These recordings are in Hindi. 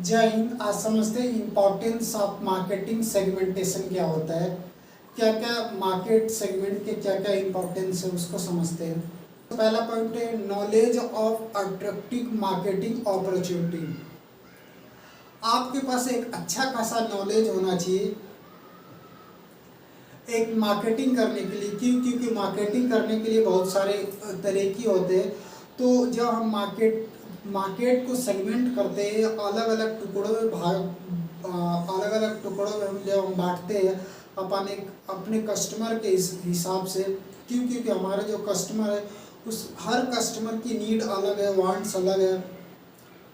जय हिंद। आज समझते हैं इम्पोर्टेंस ऑफ मार्केटिंग सेगमेंटेशन क्या होता है, क्या क्या मार्केट सेगमेंट के क्या क्या इम्पोर्टेंस है उसको समझते हैं। तो पहला पॉइंट है knowledge of attractive marketing opportunity. आपके पास एक अच्छा खासा नॉलेज होना चाहिए एक मार्केटिंग करने के लिए। क्योंकि मार्केटिंग करने के लिए बहुत सारे तरीके होते हैं। तो जब हम मार्केट को सेगमेंट करते हैं, अलग अलग टुकड़ों में अलग अलग टुकड़ों में हम जब हम बांटते हैं अपने कस्टमर के हिसाब से। क्योंकि हमारे जो कस्टमर है उस हर कस्टमर की नीड अलग है, वांट्स अलग है,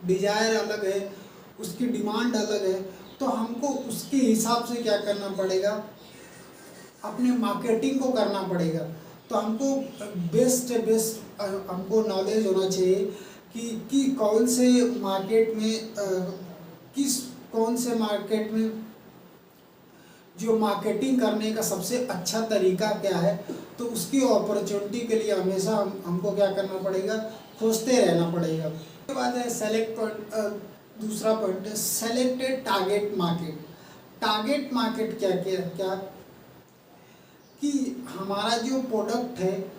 डिजायर अलग है, उसकी डिमांड अलग है। तो हमको उसके हिसाब से क्या करना पड़ेगा, अपने मार्केटिंग को करना पड़ेगा। तो हमको बेस्ट हमको नॉलेज होना चाहिए कि कौन से मार्केट में कौन से मार्केट में जो मार्केटिंग करने का सबसे अच्छा तरीका क्या है। तो उसकी अपॉर्चुनिटी के लिए हमेशा हमको क्या करना पड़ेगा, खोजते रहना पड़ेगा। उसके बाद है दूसरा पॉइंट है selected target market. Target market क्या क्या क्या कि हमारा जो प्रोडक्ट है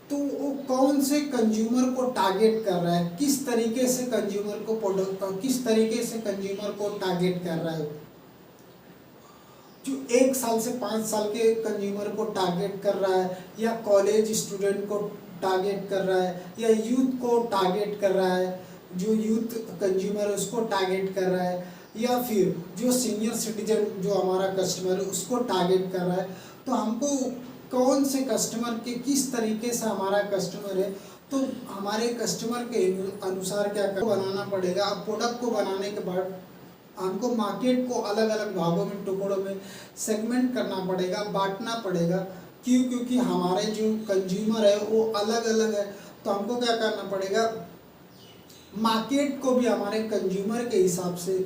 तो वो कौन से कंज्यूमर को टारगेट कर रहा है, किस तरीके से कंज्यूमर को टारगेट कर रहा है। जो 1 साल से 5 साल के कंज्यूमर को टारगेट कर रहा है, या कॉलेज स्टूडेंट को टारगेट कर रहा है, या यूथ को टारगेट कर रहा है, जो यूथ कंज्यूमर है उसको टारगेट कर रहा है, या फिर जो सीनियर सिटीजन जो हमारा कस्टमर है उसको टारगेट कर रहा है। तो हमको कौन से कस्टमर के किस तरीके से हमारा कस्टमर है, तो हमारे कस्टमर के अनुसार क्या बनाना पड़ेगा। अब प्रोडक्ट को बनाने के बाद हमको मार्केट को अलग अलग भागों में टुकड़ों में सेगमेंट करना पड़ेगा, बांटना पड़ेगा। क्योंकि हमारे जो कंज्यूमर है वो अलग अलग है। तो हमको क्या करना पड़ेगा, मार्केट को भी हमारे कंज्यूमर के हिसाब से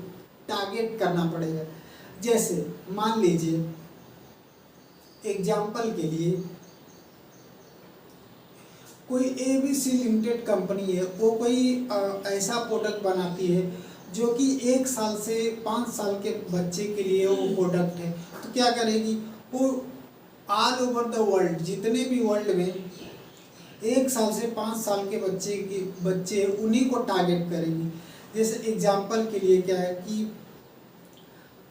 टारगेट करना पड़ेगा। जैसे मान लीजिए एग्जाम्पल के लिए कोई ABC लिमिटेड कंपनी है, वो कोई ऐसा प्रोडक्ट बनाती है जो कि 1 साल से 5 साल के बच्चे के लिए वो प्रोडक्ट है। तो क्या करेगी वो, ऑल ओवर द वर्ल्ड जितने भी वर्ल्ड में 1 साल से 5 साल के बच्चे उन्हीं को टारगेट करेगी। जैसे एग्जाम्पल के लिए क्या है कि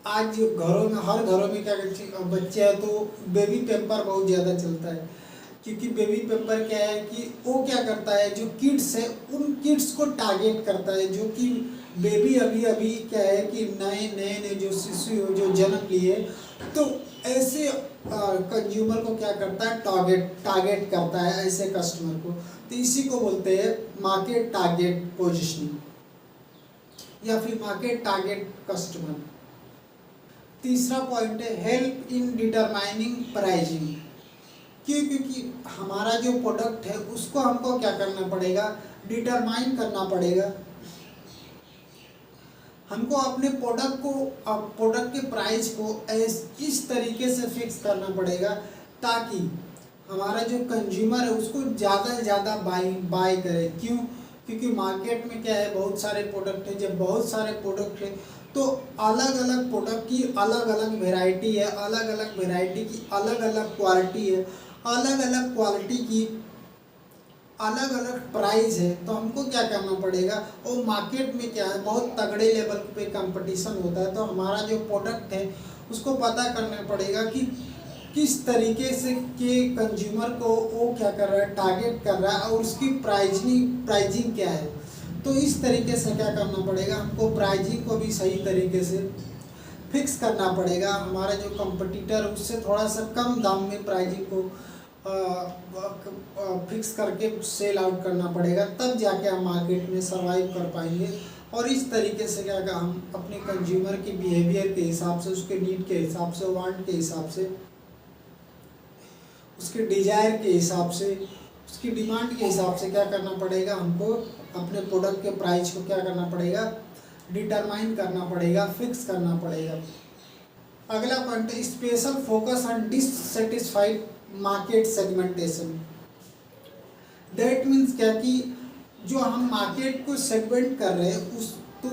आज घरों में हर घरों में क्या बच्चे हैं तो बेबी पेम्पर बहुत ज़्यादा चलता है। क्योंकि बेबी पेम्पर क्या है कि वो क्या करता है, जो किड्स है उन किड्स को टारगेट करता है, जो कि बेबी अभी अभी क्या है कि नए जो शिशु जो जन्म लिए। तो ऐसे कंज्यूमर को क्या करता है, टारगेट करता है ऐसे कस्टमर को। तो इसी को बोलते हैं मार्केट टारगेट पोजिशनिंग या फिर मार्केट टारगेट कस्टमर। तीसरा पॉइंट है हेल्प इन डिटरमाइनिंग प्राइसिंग। क्योंकि हमारा जो प्रोडक्ट है उसको हमको क्या करना पड़ेगा, डिटरमाइन करना पड़ेगा। हमको अपने प्रोडक्ट के प्राइस को इस तरीके से फिक्स करना पड़ेगा ताकि हमारा जो कंज्यूमर है उसको ज़्यादा से ज़्यादा बाय करे। क्यों? क्योंकि मार्केट में क्या है, बहुत सारे प्रोडक्ट हैं। जब बहुत सारे प्रोडक्ट है तो अलग अलग प्रोडक्ट की अलग अलग वेराइटी है, अलग अलग वेराइटी की अलग अलग क्वालिटी है, अलग अलग क्वालिटी की अलग अलग प्राइस है। तो हमको क्या करना पड़ेगा, वो मार्केट में क्या है बहुत तगड़े लेवल पे कंपटीशन होता है। तो हमारा जो प्रोडक्ट है उसको पता करना पड़ेगा कि किस तरीके से के कंज्यूमर को वो क्या कर रहा है, टारगेट कर रहा है, और उसकी प्राइजिंग क्या है। तो इस तरीके से क्या करना पड़ेगा, हमको प्राइजिंग को भी सही तरीके से फिक्स करना पड़ेगा। हमारा जो कंपटीटर है उससे थोड़ा सा कम दाम में प्राइजिंग को फिक्स करके सेल आउट करना पड़ेगा, तब जाके हम मार्केट में सर्वाइव कर पाएंगे। और इस तरीके से क्या हम अपने कंज्यूमर के बिहेवियर के हिसाब से, उसके नीड के हिसाब से, वांट के हिसाब से, उसके डिजायर के हिसाब से, उसकी डिमांड के हिसाब से क्या करना पड़ेगा, हमको अपने प्रोडक्ट के प्राइस को क्या करना पड़ेगा, डिटरमाइन करना पड़ेगा, फिक्स करना पड़ेगा। अगला पॉइंट है special focus on dissatisfied market segmentation. That means क्या कि जो हम मार्केट को सेगमेंट कर रहे हैं तो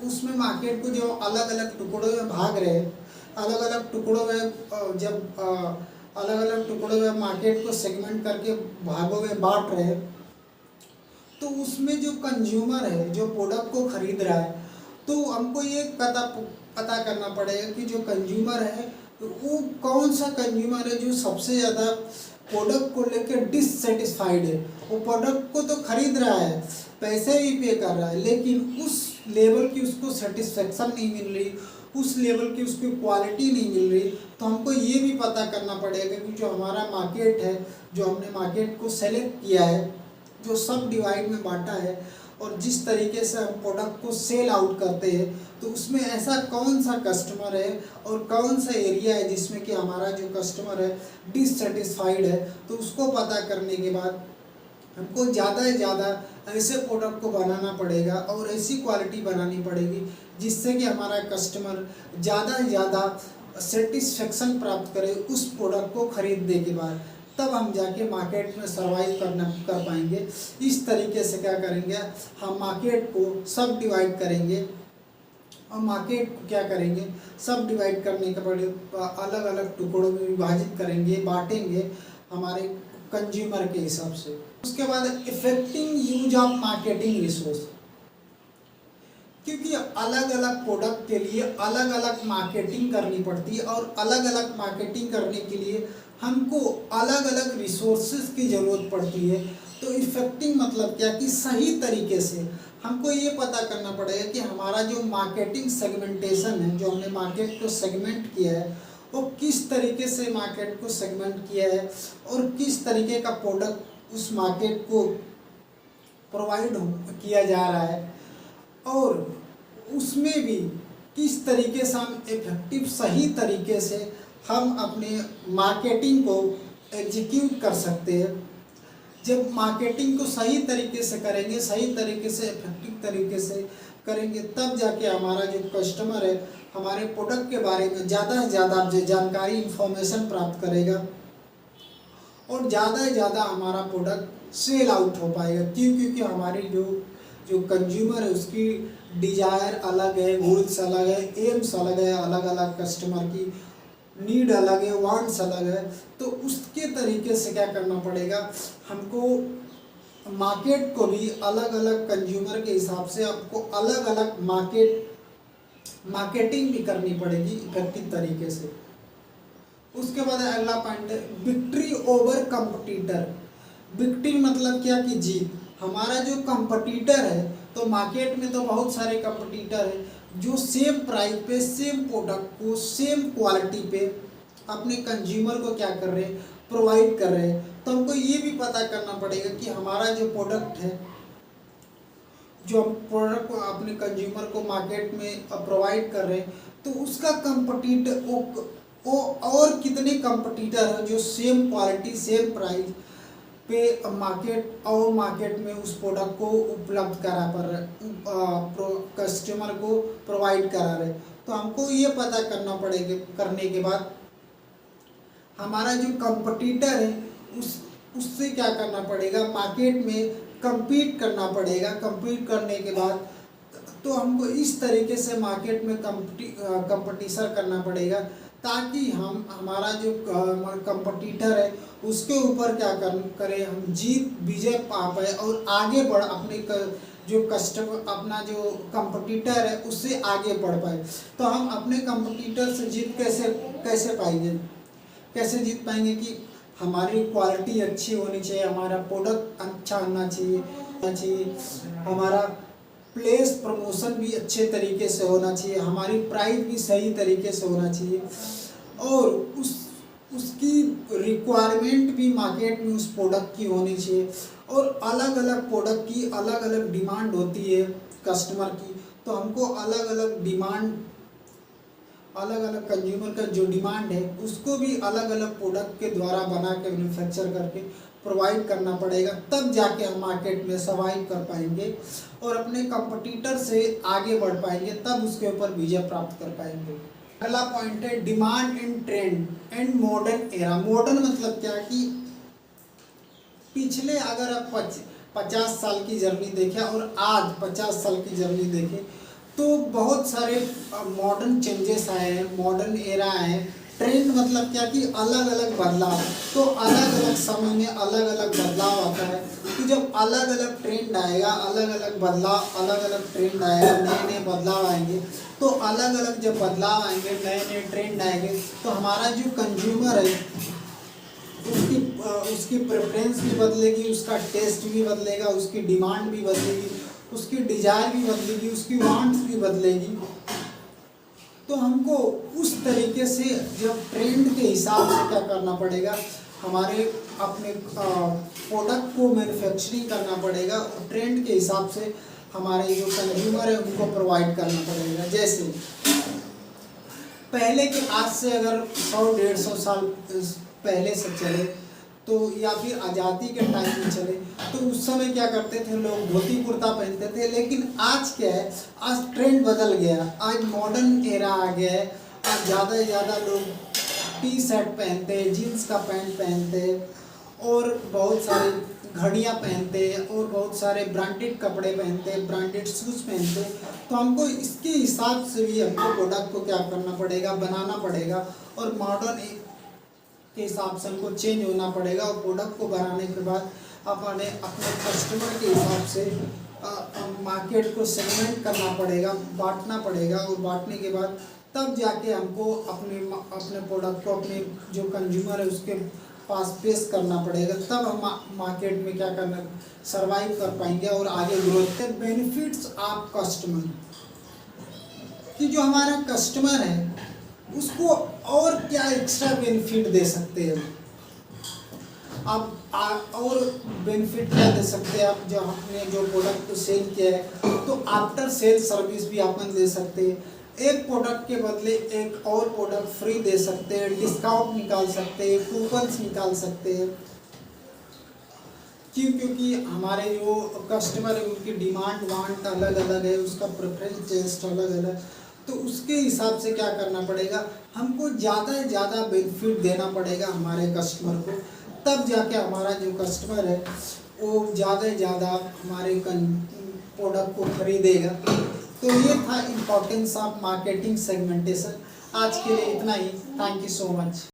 उसमें मार्केट को जो अलग अलग टुकड़ों में भाग रहे, अलग अलग टुकड़ों में जब अलग अलग टुकड़ों में मार्केट को सेगमेंट करके भागों में बांट रहे, तो उसमें जो कंज्यूमर है जो प्रोडक्ट को खरीद रहा है, तो हमको ये पता करना पड़ेगा कि जो कंज्यूमर है वो कौन सा कंज्यूमर है जो सबसे ज़्यादा प्रोडक्ट को लेकर डिससेटिस्फाइड है। वो प्रोडक्ट को तो खरीद रहा है, पैसे भी पे कर रहा है, लेकिन उस लेवल की उसको सेटिस्फेक्शन नहीं मिल रही, उस लेवल की उसकी क्वालिटी नहीं मिल रही। तो हमको ये भी पता करना पड़ेगा कि जो हमारा मार्केट है, जो हमने मार्केट को सेलेक्ट किया है, जो सब डिवाइड में बांटा है, और जिस तरीके से हम प्रोडक्ट को सेल आउट करते हैं, तो उसमें ऐसा कौन सा कस्टमर है और कौन सा एरिया है जिसमें कि हमारा जो कस्टमर है डिससेटिस्फाइड है। तो उसको पता करने के बाद हमको ज़्यादा से ज़्यादा ऐसे प्रोडक्ट को बनाना पड़ेगा और ऐसी क्वालिटी बनानी पड़ेगी जिससे कि हमारा कस्टमर ज़्यादा से ज़्यादा सेटिस्फेक्शन प्राप्त करे उस प्रोडक्ट को खरीदने के बाद। तब हम जाके मार्केट में सर्वाइव कर पाएंगे। इस तरीके से क्या करेंगे, हम मार्केट को सब डिवाइड करेंगे, और मार्केट को क्या करेंगे, सब डिवाइड करने के बाद अलग अलग टुकड़ों में विभाजित करेंगे, बांटेंगे हमारे कंज्यूमर के हिसाब से। उसके बाद effective use of marketing resource, क्योंकि अलग अलग प्रोडक्ट के लिए अलग अलग मार्केटिंग करनी पड़ती है, और अलग अलग मार्केटिंग करने के लिए हमको अलग अलग रिसोर्सेज की ज़रूरत पड़ती है। तो इफेक्टिव मतलब क्या कि सही तरीके से हमको ये पता करना पड़ेगा कि हमारा जो मार्केटिंग सेगमेंटेशन है, जो हमने मार्केट को सेगमेंट किया है, वो किस तरीके से मार्केट को सेगमेंट किया है और किस तरीके का प्रोडक्ट उस मार्केट को प्रोवाइड किया जा रहा है, और उसमें भी किस तरीके से हम इफेक्टिव सही तरीके से हम अपने मार्केटिंग को एग्जीक्यूट कर सकते हैं। जब मार्केटिंग को सही तरीके से करेंगे, सही तरीके से इफेक्टिव तरीके से करेंगे, तब जाके हमारा जो कस्टमर है हमारे प्रोडक्ट के बारे में ज़्यादा से ज़्यादा जो जानकारी इन्फॉर्मेशन प्राप्त करेगा, और ज़्यादा से ज़्यादा हमारा प्रोडक्ट सेल आउट हो पाएगा। क्योंकि हमारी जो कंज्यूमर है उसकी डिज़ायर अलग है, गोल्स अलग है, एम्स अलग है, अलग अलग कस्टमर की नीड अलग है, वांट्स अलग है। तो उसके तरीके से क्या करना पड़ेगा, हमको मार्केट को भी अलग अलग कंज्यूमर के हिसाब से आपको अलग अलग मार्केटिंग भी करनी पड़ेगी इफेक्टिव तरीके से। उसके बाद अगला पॉइंट है विक्ट्री ओवर कंपटीटर। विक्ट्री मतलब क्या कि जीत। हमारा जो कंपटीटर है, तो मार्केट में तो बहुत सारे कंपटीटर हैं जो सेम प्राइस पे सेम प्रोडक्ट को सेम क्वालिटी पे अपने कंज्यूमर को क्या कर रहे हैं, प्रोवाइड कर रहे हैं। तो हमको ये भी पता करना पड़ेगा कि हमारा जो प्रोडक्ट है, जो हम प्रोडक्ट को अपने कंज्यूमर को मार्केट में प्रोवाइड कर रहे हैं, तो उसका कंपटीटर वो और कितने कंपटीटर हैं जो सेम क्वालिटी सेम प्राइस पे मार्केट में उस प्रोडक्ट को उपलब्ध करा पर कस्टमर को प्रोवाइड करा रहे। तो हमको ये पता करना पड़ेगा, करने के बाद हमारा जो कंपटीटर है उससे क्या करना पड़ेगा, मार्केट में compete करना पड़ेगा। compete करने के बाद तो हमको इस तरीके से मार्केट में कंपटीशन करना पड़ेगा, ताकि हम हमारा जो कंपटीटर है उसके ऊपर क्या करें, हम विजय पा पाए और आगे बढ़ अपने जो कस्टमर अपना जो कंपटीटर है उससे आगे बढ़ पाए। तो हम अपने कंपटीटर से जीत कैसे पाएंगे, कैसे जीत पाएंगे कि हमारी क्वालिटी अच्छी होनी चाहिए, हमारा प्रोडक्ट अच्छा होना चाहिए, हमारा प्लेस प्रमोशन भी अच्छे तरीके से होना चाहिए, हमारी प्राइस भी सही तरीके से होना चाहिए, और उसकी रिक्वायरमेंट भी मार्केट में उस प्रोडक्ट की होनी चाहिए। और अलग अलग प्रोडक्ट की अलग अलग डिमांड होती है कस्टमर की। तो हमको अलग अलग कंज्यूमर का जो डिमांड है उसको भी अलग अलग प्रोडक्ट के द्वारा बना के मैन्युफैक्चर करके प्रोवाइड करना पड़ेगा। तब जाके हम मार्केट में सर्वाइव कर पाएंगे और अपने कंपटीटर से आगे बढ़ पाएंगे, तब उसके ऊपर विजय प्राप्त कर पाएंगे। अगला पॉइंट है demand in trend and modern era. Modern मतलब क्या कि पिछले अगर आप 50 साल की जर्नी देखें और आज 50 साल की जर्नी देखें, तो बहुत सारे मॉडर्न चेंजेस आए हैं, मॉडर्न एरा है। ट्रेंड मतलब क्या कि अलग अलग बदलाव, तो अलग अलग समय में अलग अलग बदलाव आता है। तो जब अलग अलग ट्रेंड आएगा, अलग अलग बदलाव, अलग अलग ट्रेंड आएगा, नए नए बदलाव आएंगे, तो अलग अलग जब बदलाव आएंगे, नए नए ट्रेंड आएंगे, तो हमारा जो कंज्यूमर है उसकी उसकी प्रेफरेंस भी बदलेगी, उसका टेस्ट भी बदलेगा, उसकी डिमांड भी बदलेगी, उसकी डिजायर भी बदलेगी, उसकी वांट्स भी बदलेगी। तो हमको उस तरीके से जब ट्रेंड के हिसाब से क्या करना पड़ेगा, हमारे अपने प्रोडक्ट को मैन्युफैक्चरिंग करना पड़ेगा और ट्रेंड के हिसाब से हमारे जो कंज्यूमर है उनको प्रोवाइड करना पड़ेगा। जैसे पहले के आज से अगर 100-150 साल पहले से चले तो, या फिर आज़ादी के टाइम में चले, तो उस समय क्या करते थे लोग, धोती कुर्ता पहनते थे। लेकिन आज क्या है, आज ट्रेंड बदल गया, आज मॉडर्न एरा आ गया है। आज ज़्यादा से ज़्यादा लोग टी शर्ट पहनते हैं, जीन्स का पैंट पहनते हैं, और बहुत सारे घड़ियाँ पहनते हैं, और बहुत सारे ब्रांडेड कपड़े पहनते हैं, ब्रांडेड शूज़ पहनते हैं। तो हमको इसके हिसाब से भी हमको प्रोडक्ट को क्या करना पड़ेगा, बनाना पड़ेगा, और मॉडर्न के हिसाब से हमको चेंज होना पड़ेगा। और प्रोडक्ट को बनाने के बाद अपने कस्टमर के हिसाब से मार्केट को सेगमेंट करना पड़ेगा, बांटना पड़ेगा, और बांटने के बाद तब जाके हमको अपने प्रोडक्ट को अपने जो कंज्यूमर है उसके पास पेश करना पड़ेगा। तब हम मार्केट में क्या करना, सरवाइव कर पाएंगे और आगे ग्रोथ। बेनिफिट्स ऑफ कस्टमर, कि जो हमारा कस्टमर है उसको और क्या एक्स्ट्रा बेनिफिट दे सकते हैं आप, और बेनिफिट क्या दे सकते हैं आप, जो आपने जो प्रोडक्ट को सेल किया है तो आफ्टर सेल सर्विस भी अपन दे सकते हैं। एक प्रोडक्ट के बदले एक और प्रोडक्ट फ्री दे सकते हैं, डिस्काउंट निकाल सकते हैं, कूपन्स निकाल सकते हैं। क्योंकि हमारे जो कस्टमर है उनकी डिमांड वांट अलग अलग है, उसका प्रेफरेंस टेस्ट अलग अलग, तो उसके हिसाब से क्या करना पड़ेगा, हमको ज़्यादा से ज़्यादा बेनिफिट देना पड़ेगा हमारे कस्टमर को। तब जाके हमारा जो कस्टमर है वो ज़्यादा से ज़्यादा हमारे प्रोडक्ट को खरीदेगा। तो ये था इम्पोर्टेंस ऑफ मार्केटिंग सेगमेंटेशन। आज के लिए इतना ही। Thank you so much.